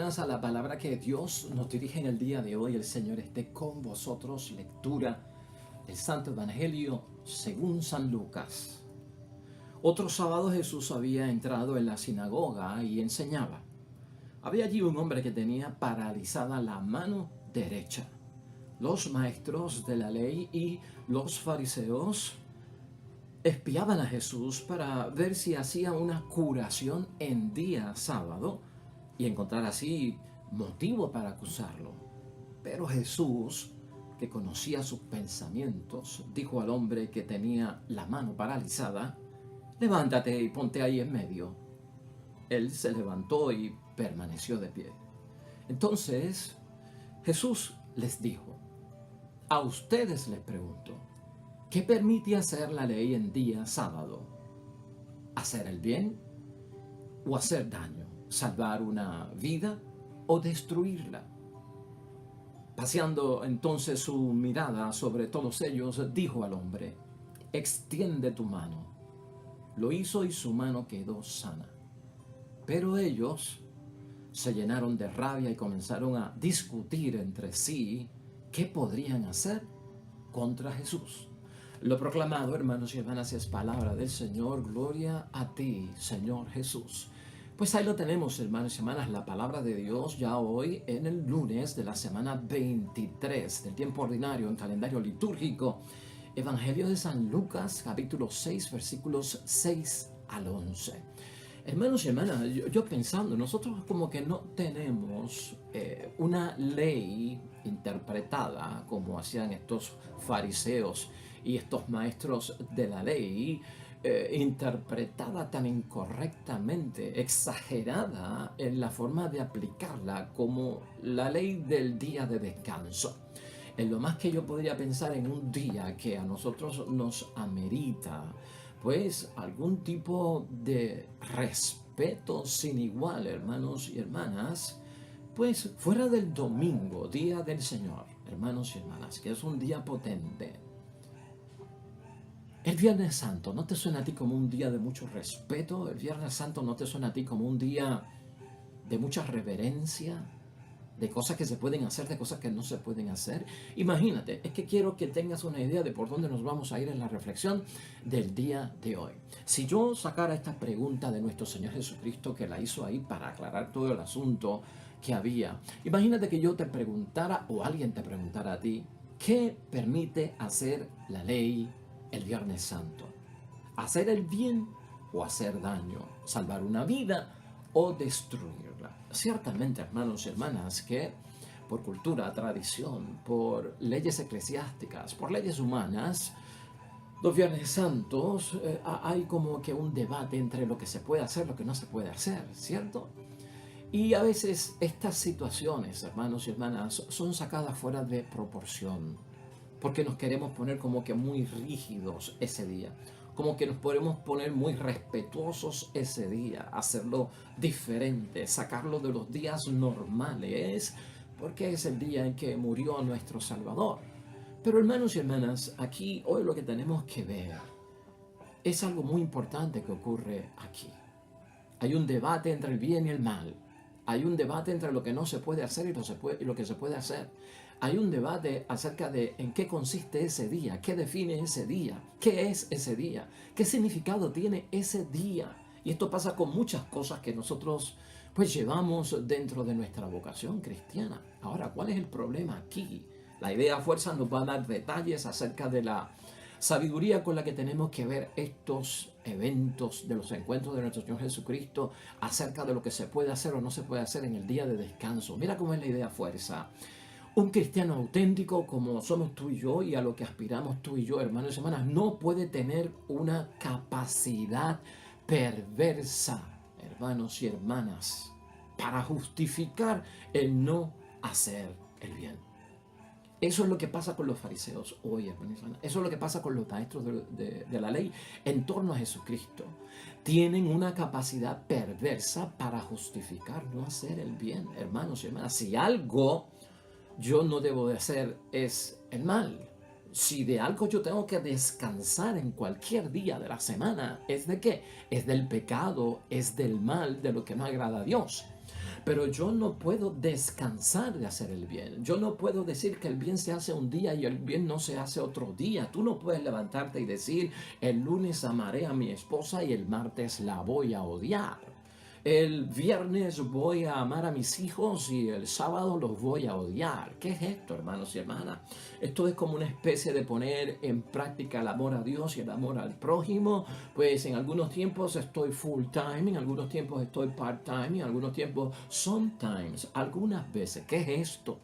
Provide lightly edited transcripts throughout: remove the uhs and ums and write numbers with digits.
hermanas, a la palabra que Dios nos dirige en el día de hoy. El Señor esté con vosotros. Lectura del Santo Evangelio según San Lucas. Otro sábado Jesús había entrado en la sinagoga y enseñaba. Había allí un hombre que tenía paralizada la mano derecha. Los maestros de la ley y los fariseos espiaban a Jesús para ver si hacía una curación en día sábado y encontrar así motivo para acusarlo. Pero Jesús, que conocía sus pensamientos, dijo al hombre que tenía la mano paralizada: levántate y ponte ahí en medio. Él se levantó y permaneció de pie. Entonces Jesús les dijo: a ustedes les pregunto, ¿qué permite hacer la ley en día sábado? ¿Hacer el bien o hacer daño? ¿Salvar una vida o destruirla? Paseando entonces su mirada sobre todos ellos, dijo al hombre: extiende tu mano. Lo hizo y su mano quedó sana. Pero ellos se llenaron de rabia y comenzaron a discutir entre sí qué podrían hacer contra Jesús. Lo proclamado, hermanos y hermanas, es palabra del Señor. Gloria a ti, Señor Jesús. Pues ahí lo tenemos, hermanos y hermanas, la palabra de Dios ya hoy en el lunes de la semana 23 del tiempo ordinario en calendario litúrgico. Evangelio de San Lucas, capítulo 6, versículos 6 al 11. Hermanos y hermanas, yo pensando, nosotros como que no tenemos una ley interpretada como hacían estos fariseos y estos maestros de la ley, interpretada tan incorrectamente, exagerada en la forma de aplicarla como la ley del día de descanso. En lo más que yo podría pensar en un día que a nosotros nos amerita pues algún tipo de respeto sin igual, hermanos y hermanas, pues fuera del domingo, día del Señor, hermanos y hermanas, que es un día potente. El Viernes Santo, ¿no te suena a ti como un día de mucho respeto? El Viernes Santo, ¿no te suena a ti como un día de mucha reverencia? De cosas que se pueden hacer, de cosas que no se pueden hacer. Imagínate, es que quiero que tengas una idea de por dónde nos vamos a ir en la reflexión del día de hoy. Si yo sacara esta pregunta de nuestro Señor Jesucristo, que la hizo ahí para aclarar todo el asunto que había, imagínate que yo te preguntara, o alguien te preguntara a ti, ¿qué permite hacer la ley el Viernes Santo? ¿Hacer el bien o hacer daño? ¿Salvar una vida o destruirla? Ciertamente, hermanos y hermanas, que por cultura, tradición, por leyes eclesiásticas, por leyes humanas, los Viernes Santos hay como que un debate entre lo que se puede hacer y lo que no se puede hacer, ¿cierto? Y a veces estas situaciones, hermanos y hermanas, son sacadas fuera de proporción, porque nos queremos poner como que muy rígidos ese día, como que nos podemos poner muy respetuosos ese día, hacerlo diferente, sacarlo de los días normales, porque es el día en que murió nuestro Salvador. Pero hermanos y hermanas, aquí hoy lo que tenemos que ver es algo muy importante que ocurre aquí. Hay un debate entre el bien y el mal. Hay un debate entre lo que no se puede hacer y lo que se puede hacer. Hay un debate acerca de en qué consiste ese día, qué define ese día, qué es ese día, qué significado tiene ese día. Y esto pasa con muchas cosas que nosotros pues llevamos dentro de nuestra vocación cristiana. Ahora, ¿cuál es el problema aquí? La idea a fuerza nos va a dar detalles acerca de la sabiduría con la que tenemos que ver estos eventos de los encuentros de nuestro Señor Jesucristo, acerca de lo que se puede hacer o no se puede hacer en el día de descanso. Mira cómo es la idea a fuerza. Un cristiano auténtico como somos tú y yo, y a lo que aspiramos tú y yo, hermanos y hermanas, no puede tener una capacidad perversa, hermanos y hermanas, para justificar el no hacer el bien. Eso es lo que pasa con los fariseos hoy, hermanos y hermanas. Eso es lo que pasa con los maestros de la ley en torno a Jesucristo. Tienen una capacidad perversa para justificar no hacer el bien, hermanos y hermanas. Si algo yo no debo de hacer es el mal. Si de algo yo tengo que descansar en cualquier día de la semana, ¿es de qué? Es del pecado, es del mal, de lo que no agrada a Dios. pero yo no puedo descansar de hacer el bien. Yo no puedo decir que el bien se hace un día y el bien no se hace otro día. Tú no puedes levantarte y decir, el lunes amaré a mi esposa y el martes la voy a odiar. El viernes voy a amar a mis hijos y el sábado los voy a odiar. ¿Qué es esto, hermanos y hermanas? Esto es como una especie de poner en práctica el amor a Dios y el amor al prójimo. Pues en algunos tiempos estoy full time, en algunos tiempos estoy part time, en algunos tiempos sometimes, algunas veces. ¿Qué es esto?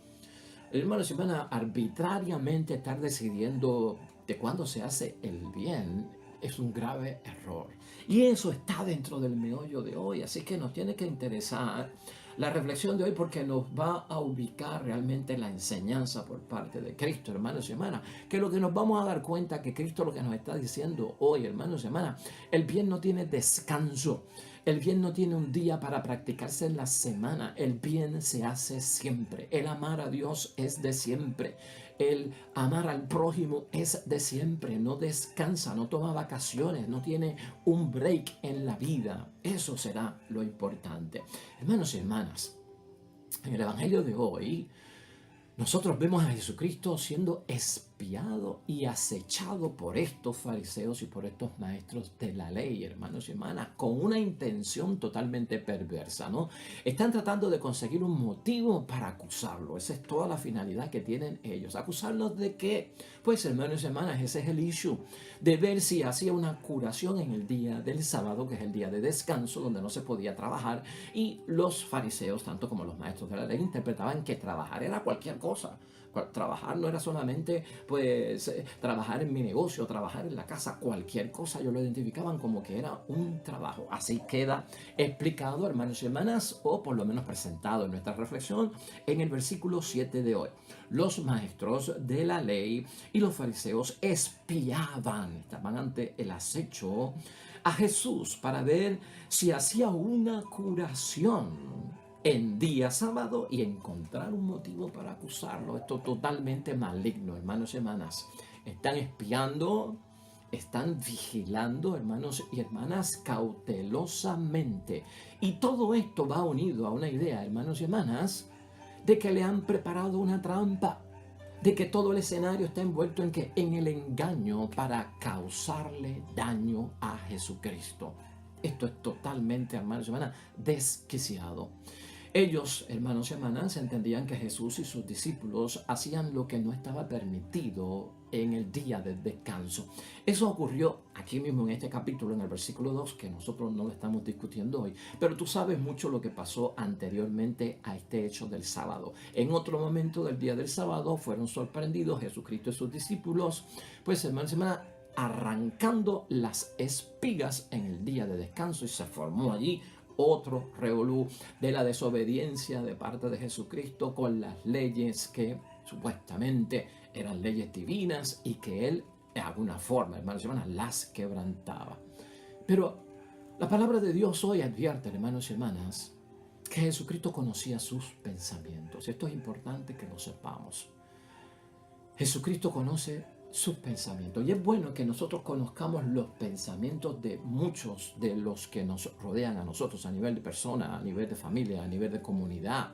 Hermanos y hermanas, arbitrariamente estar decidiendo de cuándo se hace el bien es un grave error. Y eso está dentro del meollo de hoy. Así que nos tiene que interesar la reflexión de hoy porque nos va a ubicar realmente la enseñanza por parte de Cristo, hermanos y hermanas. Que lo que nos vamos a dar cuenta que Cristo lo que nos está diciendo hoy, hermanos y hermanas, el bien no tiene descanso. El bien no tiene un día para practicarse en la semana. El bien se hace siempre. El amar a Dios es de siempre. El amar al prójimo es de siempre. No descansa, no toma vacaciones, no tiene un break en la vida. Eso será lo importante. Hermanos y hermanas, en el Evangelio de hoy, nosotros vemos a Jesucristo siendo espiado y acechado por estos fariseos y por estos maestros de la ley, hermanos y hermanas, con una intención totalmente perversa, ¿no? Están tratando de conseguir un motivo para acusarlo. Esa es toda la finalidad que tienen ellos. ¿Acusarlos de qué? Pues, hermanos y hermanas, ese es el issue. De ver si hacía una curación en el día del sábado, que es el día de descanso, donde no se podía trabajar. Y los fariseos, tanto como los maestros de la ley, interpretaban que trabajar era cualquier cosa. Trabajar no era solamente pues trabajar en mi negocio, trabajar en la casa, cualquier cosa ellos lo identificaban como que era un trabajo. Así queda explicado, hermanos y hermanas, o por lo menos presentado en nuestra reflexión en el versículo 7 de hoy. Los maestros de la ley y los fariseos espiaban, estaban ante el acecho a Jesús para ver si hacía una curación en día sábado y encontrar un motivo para acusarlo. Esto es totalmente maligno, hermanos y hermanas. Están espiando, están vigilando, hermanos y hermanas, cautelosamente. Y todo esto va unido a una idea, hermanos y hermanas, de que le han preparado una trampa, de que todo el escenario está envuelto en que en el engaño para causarle daño a Jesucristo. Esto es totalmente, hermanos y hermanas, desquiciado. Ellos, hermanos y hermanas, entendían que Jesús y sus discípulos hacían lo que no estaba permitido en el día del descanso. Eso ocurrió aquí mismo en este capítulo, en el versículo 2, que nosotros no lo estamos discutiendo hoy, pero tú sabes mucho lo que pasó anteriormente a este hecho del sábado. En otro momento del día del sábado fueron sorprendidos Jesucristo y sus discípulos, pues hermanos y hermanas, arrancando las espigas en el día de descanso, y se formó allí otro revolú de la desobediencia de parte de Jesucristo con las leyes que supuestamente eran leyes divinas y que él de alguna forma, hermanos y hermanas, las quebrantaba. Pero la palabra de Dios hoy advierte, hermanos y hermanas, que Jesucristo conocía sus pensamientos. Esto es importante que lo sepamos. Jesucristo conoce sus pensamientos. Y es bueno que nosotros conozcamos los pensamientos de muchos de los que nos rodean a nosotros, a nivel de persona, a nivel de familia, a nivel de comunidad.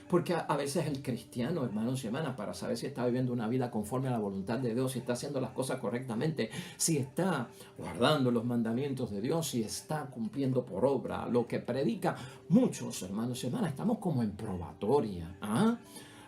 Porque a veces el cristiano, hermanos y hermanas, para saber si está viviendo una vida conforme a la voluntad de Dios, si está haciendo las cosas correctamente, si está guardando los mandamientos de Dios, si está cumpliendo por obra lo que predica, muchos, hermanos y hermanas, estamos como en probatoria.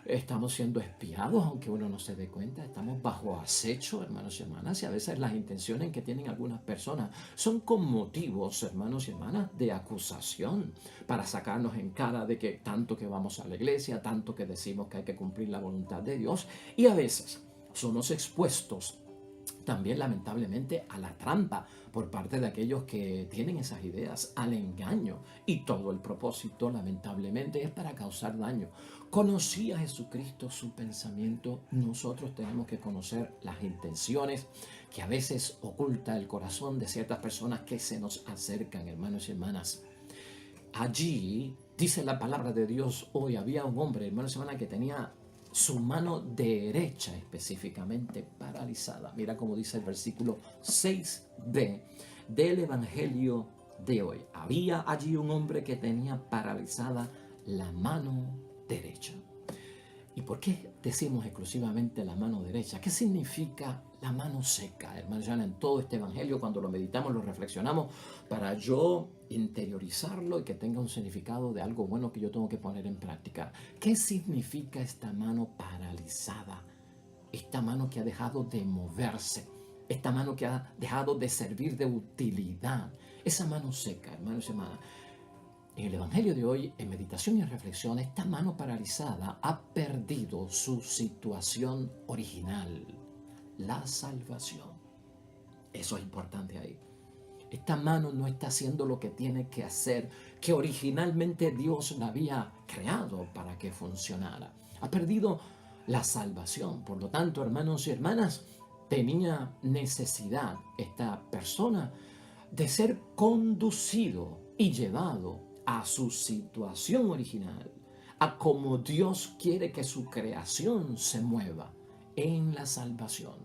Estamos siendo espiados, aunque uno no se dé cuenta. Estamos bajo acecho, hermanos y hermanas, y a veces las intenciones que tienen algunas personas son con motivos, hermanos y hermanas, de acusación, para sacarnos en cara de que tanto que vamos a la iglesia, tanto que decimos que hay que cumplir la voluntad de Dios, y a veces somos expuestos también lamentablemente a la trampa por parte de aquellos que tienen esas ideas, al engaño, y todo el propósito lamentablemente es para causar daño. ¿Conocía Jesucristo su pensamiento? Nosotros tenemos que conocer las intenciones que a veces oculta el corazón de ciertas personas que se nos acercan, hermanos y hermanas. Allí dice la palabra de Dios hoy, había un hombre, hermanos y hermanas, que tenía su mano derecha específicamente paralizada. Mira cómo dice el versículo 6b del Evangelio de hoy. Había allí un hombre que tenía paralizada la mano derecha. ¿Y por qué decimos exclusivamente la mano derecha? ¿Qué significa la mano seca? Hermanos, ya en todo este evangelio, cuando lo meditamos, lo reflexionamos, para yo interiorizarlo y que tenga un significado de algo bueno que yo tengo que poner en práctica. ¿Qué significa esta mano paralizada? Esta mano que ha dejado de moverse. Esta mano que ha dejado de servir de utilidad. Esa mano seca, hermanos y hermanas. En el Evangelio de hoy, en meditación y en reflexión, esta mano paralizada ha perdido su situación original, la salvación. Eso es importante ahí. Esta mano no está haciendo lo que tiene que hacer, que originalmente Dios la había creado para que funcionara. Ha perdido la salvación. Por lo tanto, hermanos y hermanas, tenía necesidad esta persona de ser conducido y llevado a su situación original, a como Dios quiere que su creación se mueva en la salvación.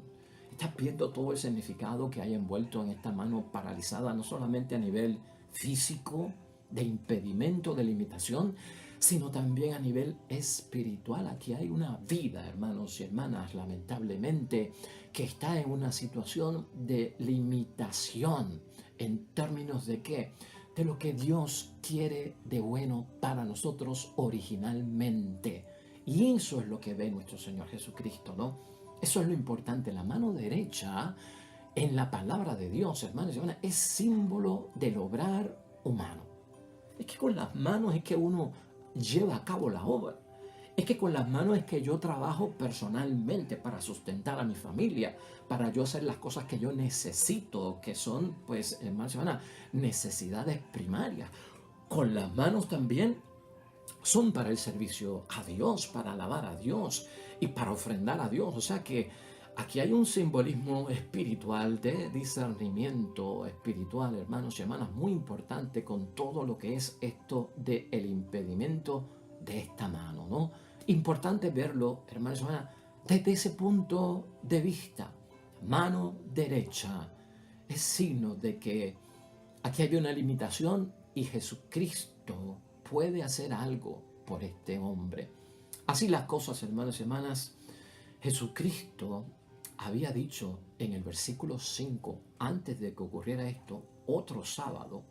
Estás viendo todo el significado que hay envuelto en esta mano paralizada, no solamente a nivel físico, de impedimento, de limitación, sino también a nivel espiritual. Aquí hay una vida, hermanos y hermanas, lamentablemente, que está en una situación de limitación. ¿En términos de qué? De lo que Dios quiere de bueno para nosotros originalmente. Y eso es lo que ve nuestro Señor Jesucristo, ¿no? Eso es lo importante. La mano derecha en la palabra de Dios, hermanos y hermanas, es símbolo del obrar humano. Es que con las manos es que uno lleva a cabo la obra. Es que con las manos es que yo trabajo personalmente para sustentar a mi familia, para yo hacer las cosas que yo necesito, que son, pues, hermanos y hermanas, necesidades primarias. Con las manos también son para el servicio a Dios, para alabar a Dios y para ofrendar a Dios. O sea que aquí hay un simbolismo espiritual de discernimiento espiritual, hermanos y hermanas, muy importante con todo lo que es esto del impedimento de esta mano, ¿no? Importante verlo, hermanos y hermanas, desde ese punto de vista. Mano derecha es signo de que aquí hay una limitación y Jesucristo puede hacer algo por este hombre. Así las cosas, hermanos y hermanas, Jesucristo había dicho en el versículo 5, antes de que ocurriera esto, otro sábado,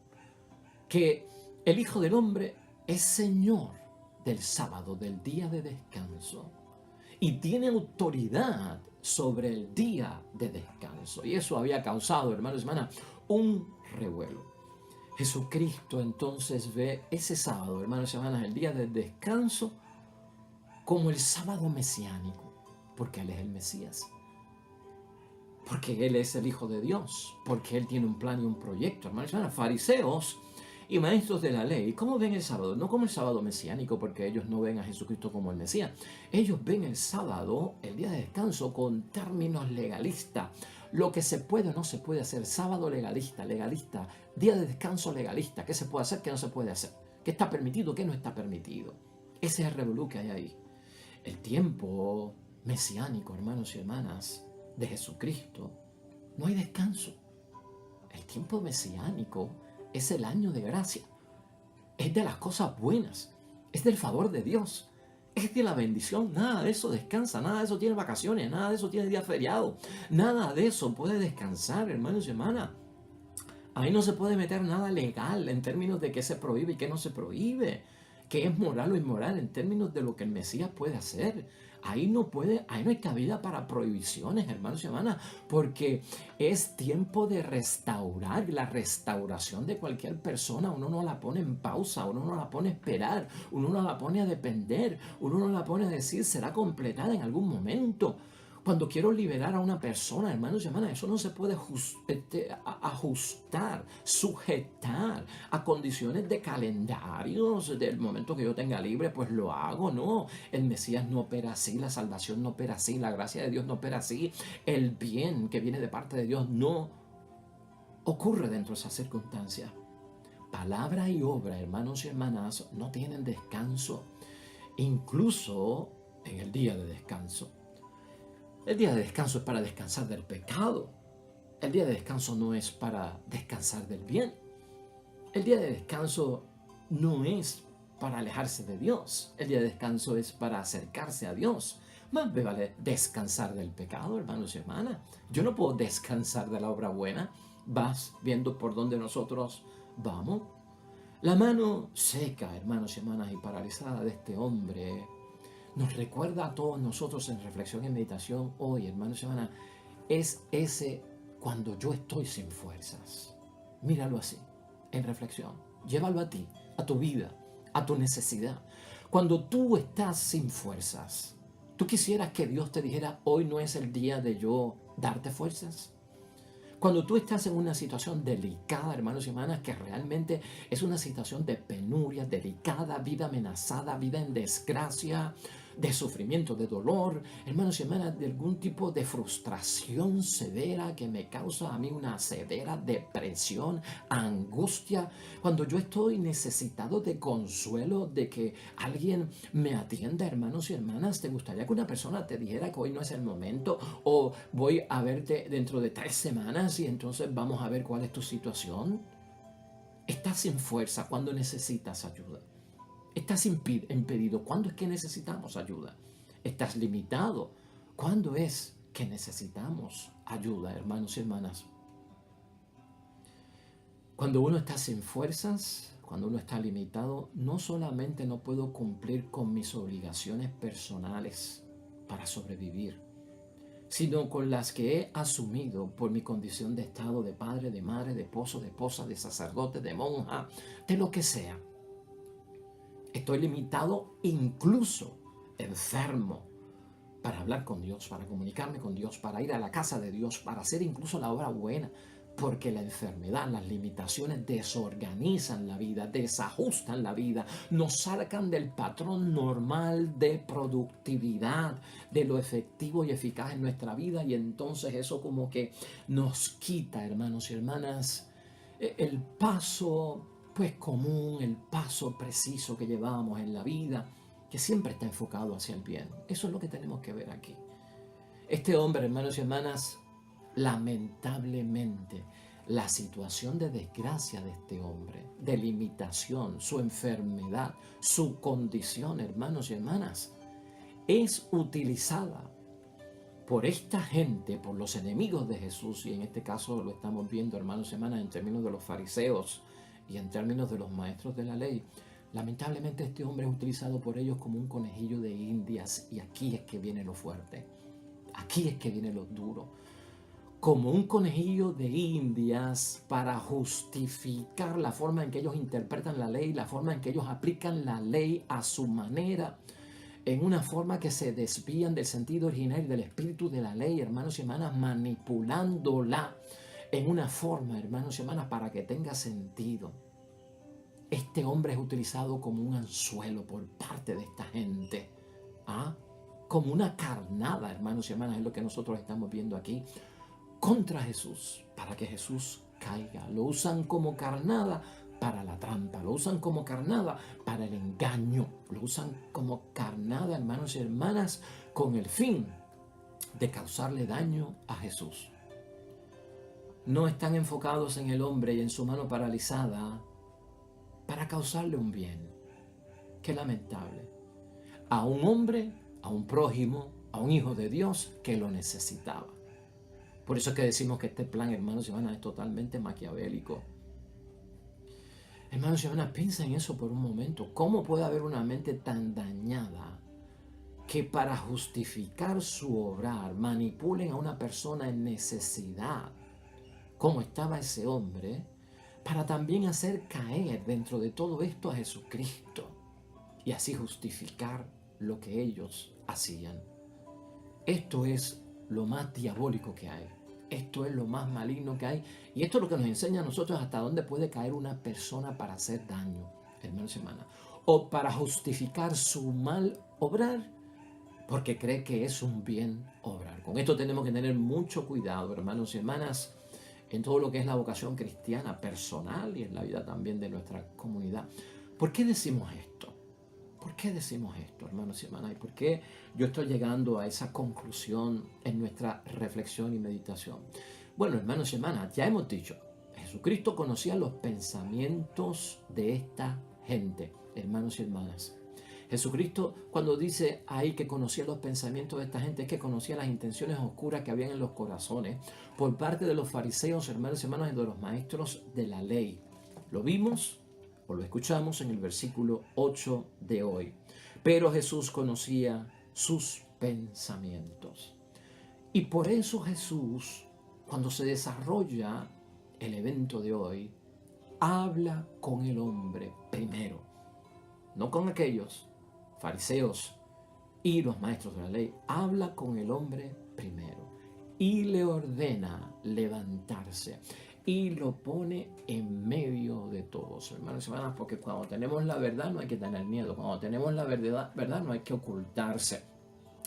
que el Hijo del Hombre es Señor del sábado, del día de descanso, y tiene autoridad sobre el día de descanso. Y eso había causado, hermanos y hermanas, un revuelo. Jesucristo entonces ve ese sábado, hermanos y hermanas, el día del descanso, como el sábado mesiánico, porque Él es el Mesías, porque Él es el Hijo de Dios, porque Él tiene un plan y un proyecto. Hermanos y hermanas, fariseos y maestros de la ley, ¿cómo ven el sábado? No como el sábado mesiánico, porque ellos no ven a Jesucristo como el Mesías. Ellos ven el sábado, el día de descanso, con términos legalistas. Lo que se puede o no se puede hacer. Sábado legalista, legalista. Día de descanso legalista. ¿Qué se puede hacer? ¿Qué no se puede hacer? ¿Qué está permitido? ¿Qué no está permitido? Ese es el revolú que hay ahí. El tiempo mesiánico, hermanos y hermanas, de Jesucristo, no hay descanso. El tiempo mesiánico es el año de gracia, es de las cosas buenas, es del favor de Dios, es de la bendición. Nada de eso descansa, nada de eso tiene vacaciones, nada de eso tiene día feriado, nada de eso puede descansar, hermanos y hermanas. Ahí no se puede meter nada legal en términos de qué se prohíbe y qué no se prohíbe, qué es moral o inmoral en términos de lo que el Mesías puede hacer. Ahí no hay cabida para prohibiciones, hermanos y hermanas, porque es tiempo de restaurar. La restauración de cualquier persona, uno no la pone en pausa, uno no la pone a esperar, uno no la pone a depender, uno no la pone a decir será completada en algún momento. Cuando quiero liberar a una persona, hermanos y hermanas, eso no se puede ajustar, sujetar a condiciones de calendarios. Del momento que yo tenga libre, pues lo hago. No, el Mesías no opera así, la salvación no opera así, la gracia de Dios no opera así, el bien que viene de parte de Dios no ocurre dentro de esas circunstancias. Palabra y obra, hermanos y hermanas, no tienen descanso, incluso en el día de descanso. El día de descanso es para descansar del pecado. El día de descanso no es para descansar del bien. El día de descanso no es para alejarse de Dios. El día de descanso es para acercarse a Dios. Más me vale descansar del pecado, hermanos y hermanas. Yo no puedo descansar de la obra buena. Vas viendo por dónde nosotros vamos. La mano seca, hermanos y hermanas, y paralizada de este hombre nos recuerda a todos nosotros en reflexión y meditación hoy, hermanos y hermanas, es ese cuando yo estoy sin fuerzas. Míralo así, en reflexión. Llévalo a ti, a tu vida, a tu necesidad. Cuando tú estás sin fuerzas, ¿tú quisieras que Dios te dijera, hoy no es el día de yo darte fuerzas? Cuando tú estás en una situación delicada, hermanos y hermanas, que realmente es una situación de penuria, delicada, vida amenazada, vida en desgracia, de sufrimiento, de dolor, hermanos y hermanas, de algún tipo de frustración severa que me causa a mí una severa depresión, angustia, cuando yo estoy necesitado de consuelo, de que alguien me atienda, hermanos y hermanas, ¿te gustaría que una persona te dijera que hoy no es el momento o voy a verte dentro de 3 semanas y entonces vamos a ver cuál es tu situación? Estás sin fuerza cuando necesitas ayuda. Estás impedido. ¿Cuándo es que necesitamos ayuda? Estás limitado. ¿Cuándo es que necesitamos ayuda, hermanos y hermanas? Cuando uno está sin fuerzas, cuando uno está limitado, no solamente no puedo cumplir con mis obligaciones personales para sobrevivir, sino con las que he asumido por mi condición de estado de padre, de madre, de esposo, de esposa, de sacerdote, de monja, de lo que sea. Estoy limitado, incluso enfermo, para hablar con Dios, para comunicarme con Dios, para ir a la casa de Dios, para hacer incluso la obra buena, porque la enfermedad, las limitaciones desorganizan la vida, desajustan la vida, nos sacan del patrón normal de productividad, de lo efectivo y eficaz en nuestra vida, y entonces eso como que nos quita, hermanos y hermanas, el paso pues común, el paso preciso que llevamos en la vida, que siempre está enfocado hacia el bien. Eso es lo que tenemos que ver aquí. Este hombre, hermanos y hermanas, lamentablemente, la situación de desgracia de este hombre, de limitación, su enfermedad, su condición, hermanos y hermanas, es utilizada por esta gente, por los enemigos de Jesús, y en este caso lo estamos viendo, hermanos y hermanas, en términos de los fariseos y en términos de los maestros de la ley. Lamentablemente este hombre es utilizado por ellos como un conejillo de indias, y aquí es que viene lo fuerte, aquí es que viene lo duro, como un conejillo de indias para justificar la forma en que ellos interpretan la ley, la forma en que ellos aplican la ley a su manera, en una forma que se desvían del sentido original y del espíritu de la ley, hermanos y hermanas, manipulándola en una forma, hermanos y hermanas, para que tenga sentido. Este hombre es utilizado como un anzuelo por parte de esta gente, como una carnada, hermanos y hermanas, es lo que nosotros estamos viendo aquí, contra Jesús, para que Jesús caiga. Lo usan como carnada para la trampa, lo usan como carnada para el engaño, lo usan como carnada, hermanos y hermanas, con el fin de causarle daño a Jesús. No están enfocados en el hombre y en su mano paralizada para causarle un bien. Qué lamentable. A un hombre, a un prójimo, a un hijo de Dios que lo necesitaba. Por eso es que decimos que este plan, hermanos y hermanas, es totalmente maquiavélico. Hermanos y hermanas, piensa en eso por un momento. ¿Cómo puede haber una mente tan dañada que para justificar su obrar manipulen a una persona en necesidad, como estaba ese hombre, para también hacer caer dentro de todo esto a Jesucristo y así justificar lo que ellos hacían? Esto es lo más diabólico que hay. Esto es lo más maligno que hay. Y esto es lo que nos enseña a nosotros hasta dónde puede caer una persona para hacer daño, hermanos y hermanas. O para justificar su mal obrar, porque cree que es un bien obrar. Con esto tenemos que tener mucho cuidado, hermanos y hermanas, en todo lo que es la vocación cristiana personal y en la vida también de nuestra comunidad. ¿Por qué decimos esto? ¿Por qué decimos esto, hermanos y hermanas? ¿Y por qué yo estoy llegando a esa conclusión en nuestra reflexión y meditación? Bueno, hermanos y hermanas, ya hemos dicho, Jesucristo conocía los pensamientos de esta gente, hermanos y hermanas. Jesucristo, cuando dice ahí que conocía los pensamientos de esta gente, es que conocía las intenciones oscuras que habían en los corazones por parte de los fariseos, hermanos y hermanas, y de los maestros de la ley. Lo vimos o lo escuchamos en el versículo 8 de hoy. Pero Jesús conocía sus pensamientos. Y por eso Jesús, cuando se desarrolla el evento de hoy, habla con el hombre primero, no con aquellos fariseos y los maestros de la ley. Habla con el hombre primero y le ordena levantarse y lo pone en medio de todos, hermanos y hermanas, porque cuando tenemos la verdad no hay que tener miedo, cuando tenemos la verdad no hay que ocultarse.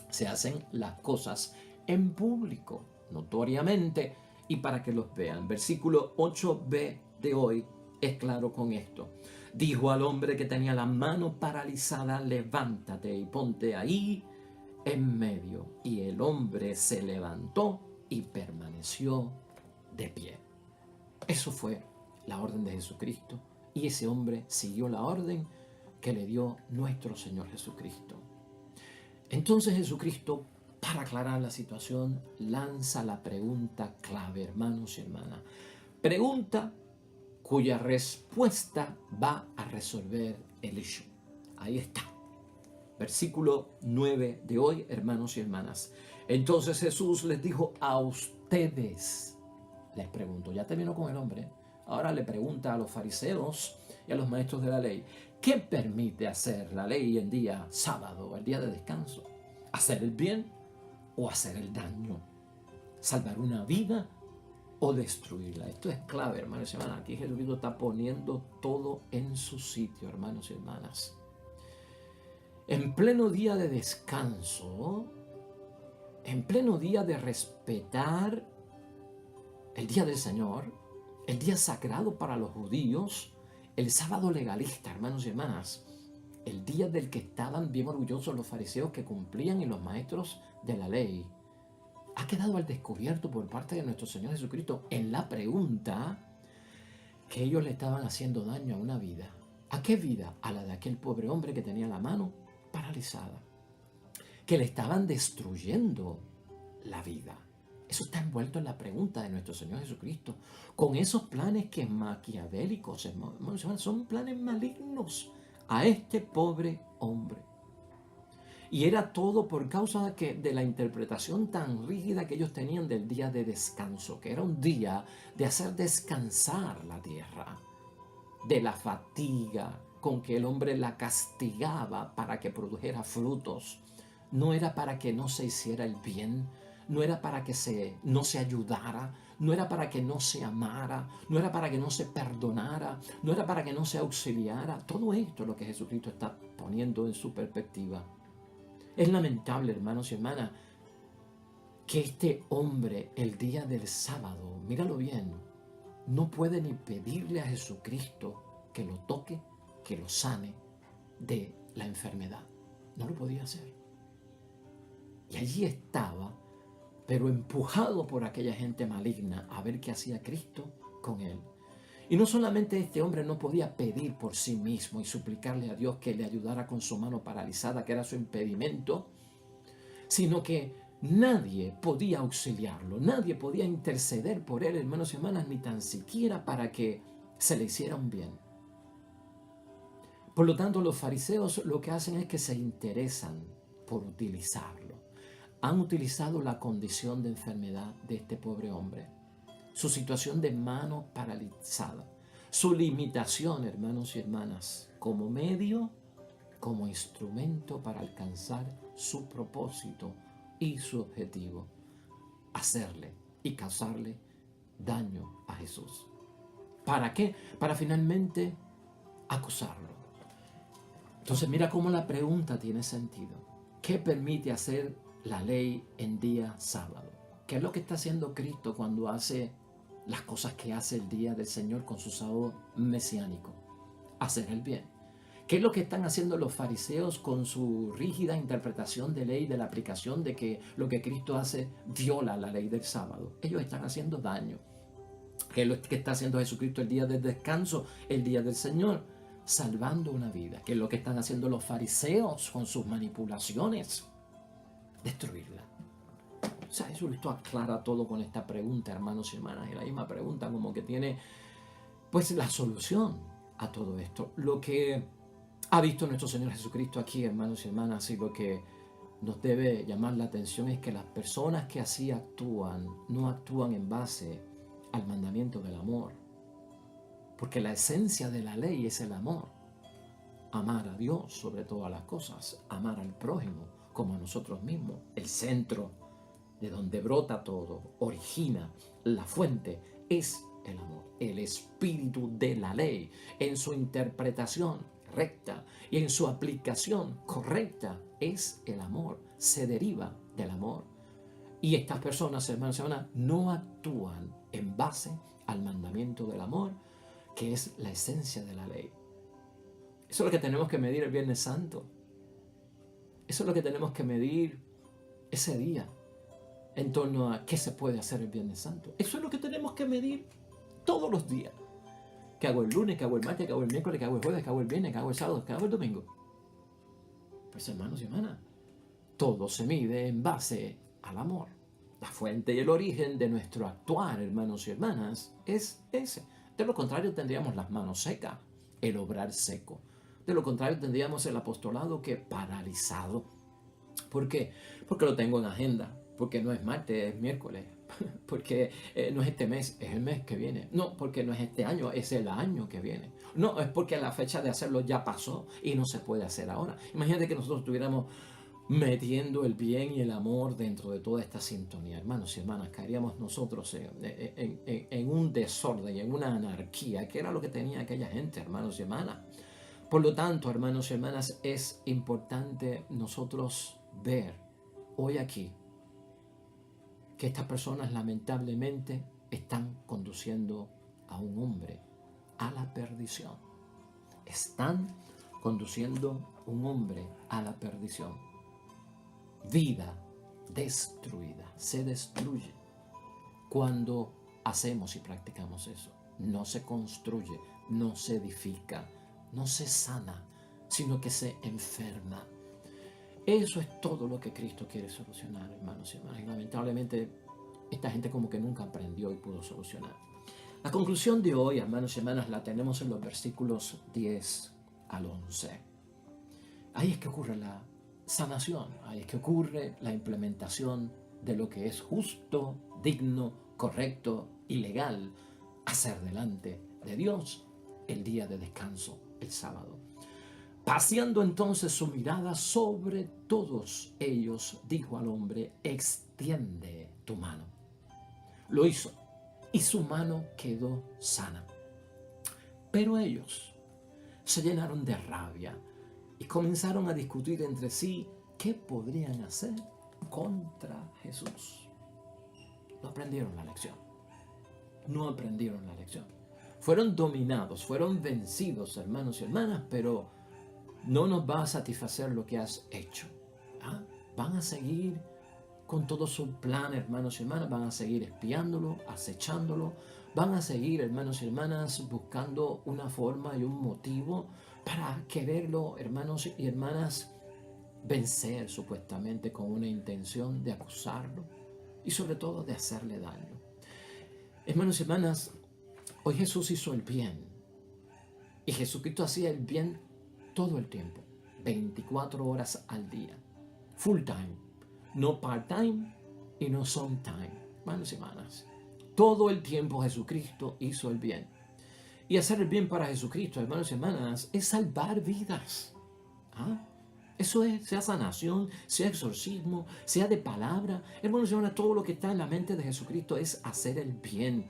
Se hacen las cosas en público, notoriamente, y para que los vean. Versículo 8b de hoy es claro con esto. Dijo al hombre que tenía la mano paralizada: levántate y ponte ahí en medio. Y el hombre se levantó y permaneció de pie. Eso fue la orden de Jesucristo. Y ese hombre siguió la orden que le dio nuestro Señor Jesucristo. Entonces Jesucristo, para aclarar la situación, lanza la pregunta clave, hermanos y hermanas. Pregunta cuya respuesta va a resolver el hecho. Ahí está. Versículo 9 de hoy, hermanos y hermanas. Entonces Jesús les dijo: a ustedes les pregunto. Ya terminó con el hombre. Ahora le pregunta a los fariseos y a los maestros de la ley: ¿qué permite hacer la ley en día sábado, el día de descanso? ¿Hacer el bien o hacer el daño? ¿Salvar una vida o destruirla? Esto es clave, hermanos y hermanas. Aquí Jesucristo está poniendo todo en su sitio, hermanos y hermanas. En pleno día de descanso, en pleno día de respetar el día del Señor, el día sagrado para los judíos, el sábado legalista, hermanos y hermanas, el día del que estaban bien orgullosos los fariseos que cumplían y los maestros de la ley, ha quedado al descubierto por parte de nuestro Señor Jesucristo en la pregunta que ellos le estaban haciendo daño a una vida. ¿A qué vida? A la de aquel pobre hombre que tenía la mano paralizada, que le estaban destruyendo la vida. Eso está envuelto en la pregunta de nuestro Señor Jesucristo, con esos planes que maquiavélicos, hermanos, son planes malignos a este pobre hombre. Y era todo por causa de la interpretación tan rígida que ellos tenían del día de descanso, que era un día de hacer descansar la tierra de la fatiga con que el hombre la castigaba para que produjera frutos. No era para que no se hiciera el bien, no era para que no se ayudara, no era para que no se amara, no era para que no se perdonara, no era para que no se auxiliara. Todo esto es lo que Jesucristo está poniendo en su perspectiva. Es lamentable, hermanos y hermanas, que este hombre el día del sábado, míralo bien, no puede ni pedirle a Jesucristo que lo toque, que lo sane de la enfermedad. No lo podía hacer. Y allí estaba, pero empujado por aquella gente maligna a ver qué hacía Cristo con él. Y no solamente este hombre no podía pedir por sí mismo y suplicarle a Dios que le ayudara con su mano paralizada, que era su impedimento, sino que nadie podía auxiliarlo, nadie podía interceder por él, hermanos y hermanas, ni tan siquiera para que se le hiciera un bien. Por lo tanto, los fariseos lo que hacen es que se interesan por utilizarlo. Han utilizado la condición de enfermedad de este pobre hombre, su situación de mano paralizada, su limitación, hermanos y hermanas, como medio, como instrumento para alcanzar su propósito y su objetivo: hacerle y causarle daño a Jesús. ¿Para qué? Para finalmente acusarlo. Entonces mira cómo la pregunta tiene sentido. ¿Qué permite hacer la ley en día sábado? ¿Qué es lo que está haciendo Cristo cuando hace las cosas que hace el día del Señor con su sábado mesiánico? Hacer el bien. ¿Qué es lo que están haciendo los fariseos con su rígida interpretación de ley, de la aplicación de que lo que Cristo hace viola la ley del sábado? Ellos están haciendo daño. ¿Qué es lo que está haciendo Jesucristo el día del descanso, el día del Señor? salvando una vida, que es lo que están haciendo los fariseos con sus manipulaciones, destruirla. O sea, Jesucristo aclara todo con esta pregunta, hermanos y hermanas, y la misma pregunta como que tiene pues la solución a todo esto. Lo que ha visto nuestro Señor Jesucristo aquí, hermanos y hermanas, y lo que nos debe llamar la atención es que las personas que así actúan, no actúan en base al mandamiento del amor. Porque la esencia de la ley es el amor. Amar a Dios sobre todas las cosas, amar al prójimo como a nosotros mismos. El centro de donde brota todo, origina, la fuente es el amor. El espíritu de la ley en su interpretación recta y en su aplicación correcta es el amor. Se deriva del amor. Y estas personas, hermanos y hermanas, no actúan en base al mandamiento del amor, que es la esencia de la ley. Eso es lo que tenemos que medir el Viernes Santo. Eso es lo que tenemos que medir ese día en torno a qué se puede hacer el Viernes Santo. Eso es lo que tenemos que medir todos los días. ¿Qué hago el lunes? ¿Qué hago el martes? ¿Qué hago el miércoles? ¿Qué hago el jueves? ¿Qué hago el viernes? ¿Qué hago el sábado? ¿Qué hago el domingo? Pues hermanos y hermanas, todo se mide en base al amor. La fuente y el origen de nuestro actuar, hermanos y hermanas, es ese. De lo contrario tendríamos las manos secas, el obrar seco. De lo contrario tendríamos el apostolado que paralizado. ¿Por qué? Porque lo tengo en agenda. Porque no es martes, es miércoles. Porque no es este mes, es el mes que viene. No, porque no es este año, es el año que viene. No, es porque la fecha de hacerlo ya pasó y no se puede hacer ahora. Imagínate que nosotros estuviéramos metiendo el bien y el amor dentro de toda esta sintonía. Hermanos y hermanas, caeríamos nosotros en un desorden, en una anarquía, que era lo que tenía aquella gente, hermanos y hermanas. Por lo tanto, hermanos y hermanas, es importante nosotros ver hoy aquí que estas personas lamentablemente están conduciendo a un hombre a la perdición. Están conduciendo un hombre a la perdición. Vida destruida, se destruye cuando hacemos y practicamos eso. No se construye, no se edifica, no se sana, sino que se enferma. Eso es todo lo que Cristo quiere solucionar, hermanos y hermanas. Y lamentablemente esta gente como que nunca aprendió y pudo solucionar. La conclusión de hoy, hermanos y hermanas, la tenemos en los versículos 10 al 11. Ahí es que ocurre la sanación, ahí es que ocurre la implementación de lo que es justo, digno, correcto y legal hacer delante de Dios el día de descanso, el sábado. Paseando entonces su mirada sobre todos ellos, dijo al hombre: extiende tu mano. Lo hizo y su mano quedó sana. Pero ellos se llenaron de rabia y comenzaron a discutir entre sí qué podrían hacer contra Jesús. No aprendieron la lección. No aprendieron la lección. Fueron dominados, fueron vencidos, hermanos y hermanas, pero no nos va a satisfacer lo que has hecho. ¿Ah? Van a seguir con todo su plan, hermanos y hermanas, van a seguir espiándolo, acechándolo, van a seguir, hermanos y hermanas, buscando una forma y un motivo para quererlo, hermanos y hermanas, vencer supuestamente con una intención de acusarlo y sobre todo de hacerle daño. Hermanos y hermanas, hoy Jesús hizo el bien y Jesucristo hacía el bien todo el tiempo, 24 horas al día, full time, no part time y no sometime, hermanos y hermanas. Todo el tiempo Jesucristo hizo el bien. Y hacer el bien para Jesucristo, hermanos y hermanas, es salvar vidas. ¿Ah? Eso es, sea sanación, sea exorcismo, sea de palabra. Hermanos y hermanas, todo lo que está en la mente de Jesucristo es hacer el bien.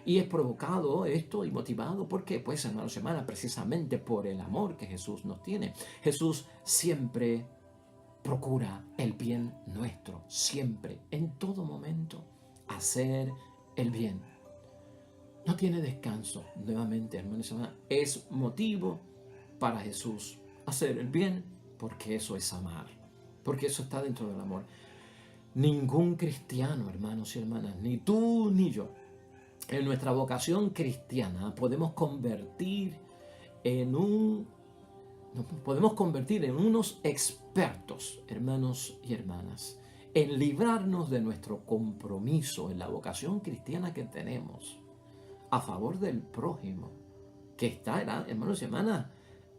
Y es provocado esto y motivado, ¿por qué? Pues, hermanos y hermanas, precisamente por el amor que Jesús nos tiene. Jesús siempre procura el bien nuestro, siempre, en todo momento, hacer el bien. No tiene descanso, nuevamente, hermanos y hermanas, es motivo para Jesús hacer el bien, porque eso es amar, porque eso está dentro del amor. Ningún cristiano, hermanos y hermanas, ni tú ni yo, en nuestra vocación cristiana podemos convertir nos podemos convertir en unos expertos, hermanos y hermanas, en librarnos de nuestro compromiso en la vocación cristiana que tenemos a favor del prójimo, que está, hermanos y hermanas,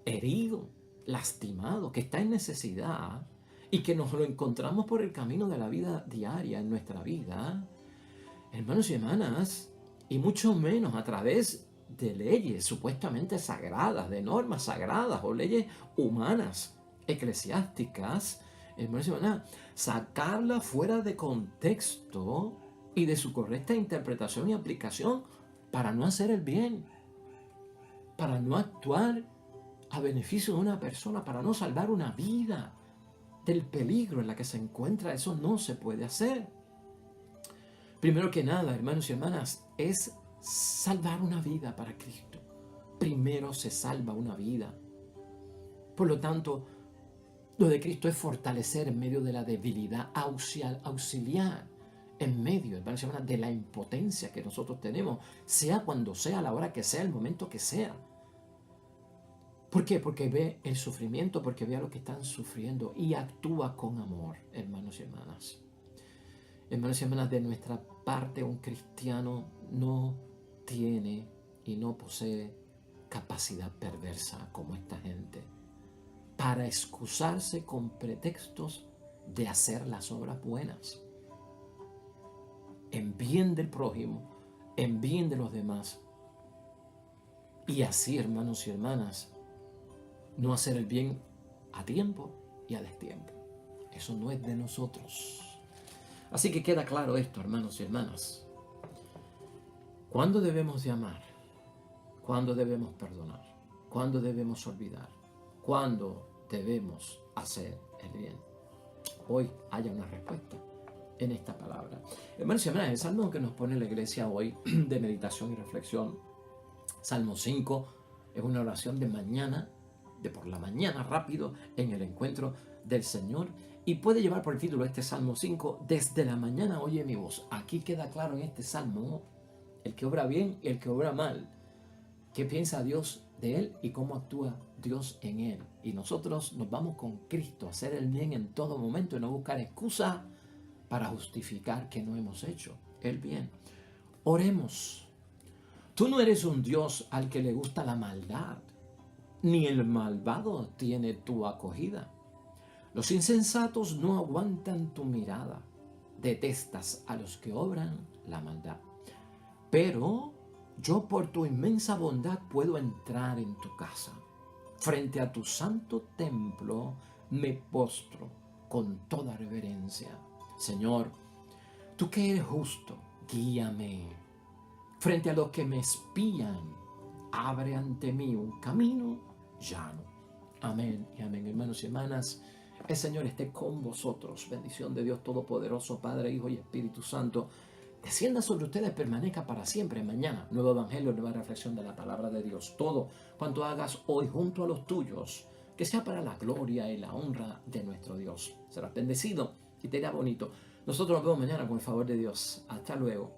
herido, lastimado, que está en necesidad y que nos lo encontramos por el camino de la vida diaria en nuestra vida, hermanos y hermanas, y mucho menos a través de leyes supuestamente sagradas, de normas sagradas o leyes humanas, eclesiásticas, hermanos y hermanas, sacarla fuera de contexto y de su correcta interpretación y aplicación para no hacer el bien, para no actuar a beneficio de una persona, para no salvar una vida del peligro en la que se encuentra. Eso no se puede hacer. Primero que nada, hermanos y hermanas, es salvar una vida para Cristo. Primero se salva una vida. Por lo tanto, lo de Cristo es fortalecer en medio de la debilidad, auxiliar en medio, hermanos y hermanas, de la impotencia que nosotros tenemos, sea cuando sea, a la hora que sea, el momento que sea. ¿Por qué? Porque ve el sufrimiento, porque ve a los que están sufriendo y actúa con amor, hermanos y hermanas. Hermanos y hermanas, de nuestra parte, un cristiano no tiene y no posee capacidad perversa como esta gente para excusarse con pretextos de hacer las obras buenas en bien del prójimo, en bien de los demás. Y así, hermanos y hermanas, no hacer el bien a tiempo y a destiempo. Eso no es de nosotros. Así que queda claro esto, hermanos y hermanas. ¿Cuándo debemos de amar? ¿Cuándo debemos perdonar? ¿Cuándo debemos olvidar? ¿Cuándo debemos hacer el bien? Hoy haya una respuesta en esta palabra. Hermanos y hermanas, el salmo que nos pone la iglesia hoy de meditación y reflexión, Salmo 5, es una oración de mañana, de por la mañana rápido en el encuentro del Señor, y puede llevar por el título este Salmo 5, desde la mañana oye mi voz. Aquí queda claro en este salmo el que obra bien y el que obra mal, qué piensa Dios de él y cómo actúa Dios en él. Y nosotros nos vamos con Cristo a hacer el bien en todo momento y no buscar excusa para justificar que no hemos hecho el bien. Oremos. Tú no eres un Dios al que le gusta la maldad, ni el malvado tiene tu acogida. Los insensatos no aguantan tu mirada. Detestas a los que obran la maldad. Pero yo por tu inmensa bondad puedo entrar en tu casa. Frente a tu santo templo me postro con toda reverencia. Señor, tú que eres justo, guíame. Frente a los que me espían, abre ante mí un camino llano. Amén y amén, hermanos y hermanas. El Señor esté con vosotros. Bendición de Dios Todopoderoso, Padre, Hijo y Espíritu Santo, descienda sobre ustedes, permanezca para siempre. Mañana, nuevo evangelio, nueva reflexión de la palabra de Dios. Todo cuanto hagas hoy junto a los tuyos, que sea para la gloria y la honra de nuestro Dios. Serás bendecido y te irá bonito. Nosotros nos vemos mañana con el favor de Dios. Hasta luego.